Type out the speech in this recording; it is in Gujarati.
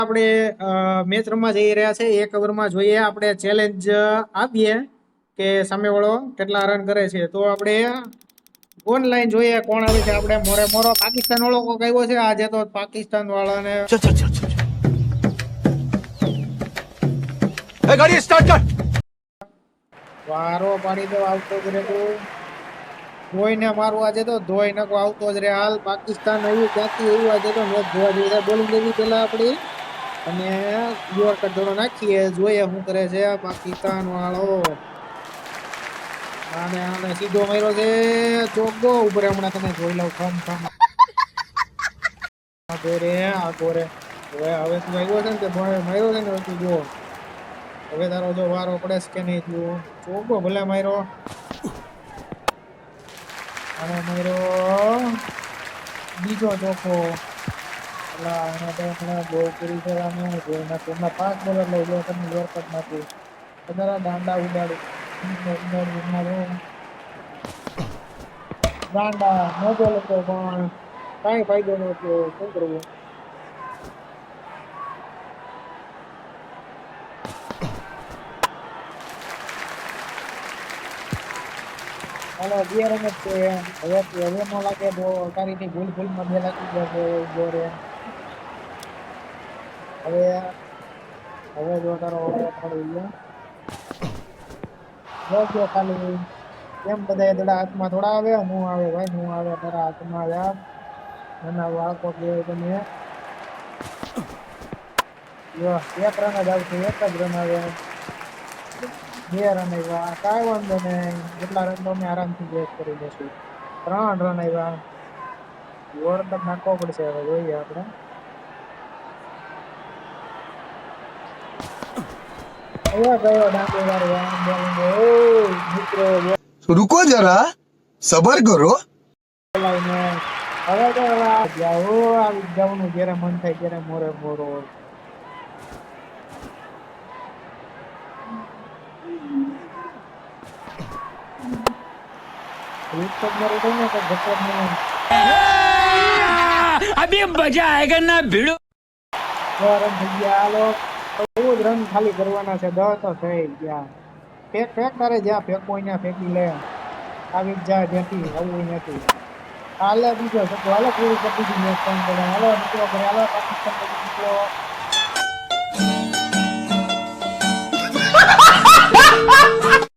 આપણે મેચ રમવા જઈ રહ્યા છે. એક ઓવરમાં જોઈએ આપણે ચેલેન્જ આપીએ કે સામેવાળો કેટલા રન કરે છે. તો આપણે ઓનલાઈન જોઈએ કોણ આવે છે. આપણે મોરે મોરો પાકિસ્તાન વાળો કોક આવ્યો છે આજે. તો પાકિસ્તાન વાળાને ગાડી સ્ટાર્ટ કર. વારો પાડી દો. આવતો જ રે તું. ધોઈને મારું આજે તો ધોઈ નાખો. આવતો જ રે. હાલ પાકિસ્તાન આવ્યું ક્યાંથી આવ્યું આજે તો મેચ જોવા જેવી છે. બોલિંગ લેવી પેલા આપડી અને યોર્કર થોડો નાખીએ જોઈએ શું કરે છે પાકિસ્તાન વાળો. આને આને સીધો માર્યો છે ચોગ્ગો. ઉપર હમણાં તને જોઈ લઉં. ખમ આગો રે આગો રે. હવે તું આવ્યો છે ને તે માર્યો છે ને તું જો. હવે તારો જો વારો પડે કે નહીં. તું ચોગ્ગો ભલે માર્યો. અને માર્યો બીજો ચોખ્ખો. બહુ પૂરી કરવાની જોઈ નાખું. હમણાં 5 બોલર લઈ ગયો તમે યોર્કર નાખું. બધા દાંડા ઉડાડું. દાંડા ન બોલે તો પણ કઈ ફાયદો ન થયો. શું કરવું. હાલો 2 રન જ છે. હવે ન લાગે તો તારીથી ભૂલમાં 2 લાગી જશે. ઉભો રે. હવે જો તારો પડી ગયો ખાલી. કેમ બધા દડા હાથમાં થોડા આવે. હું આવે ભાઈ હું આવે. તારા હાથમાં યાર નાના વાળકો કહેવાય તમે. એક રન જ આવશે. એક જ રન આવે. 2 રન આવ્યા. કાંઈ વાંધો નહીં. એટલા રન તો અમે આરામથી બેટ કરી દઈશું. 3 રન આવ્યા. યોર્કર નાખવો પડશે. હવે જોઈએ આપણે. रुको जरा सबर करो. હવે તો જવાનું જયારે મન થાય ત્યારે મોરે મોરો. अभी मजा आएगा ना भिड़ो. રન ખાલી કરવાના છે. 10 તો થઈ ગયા. ફેક તારે જ્યાં ફેંકવો ત્યાં ફેંકી લે. આવી જ જાય ત્યાંથી. આવું નથી. હાલે બીજો છે. હાલો પૂરી કરી દીધી મેચ. હાલો નીકળો ઘરે. હાલો પાકિસ્તાન નીકળો.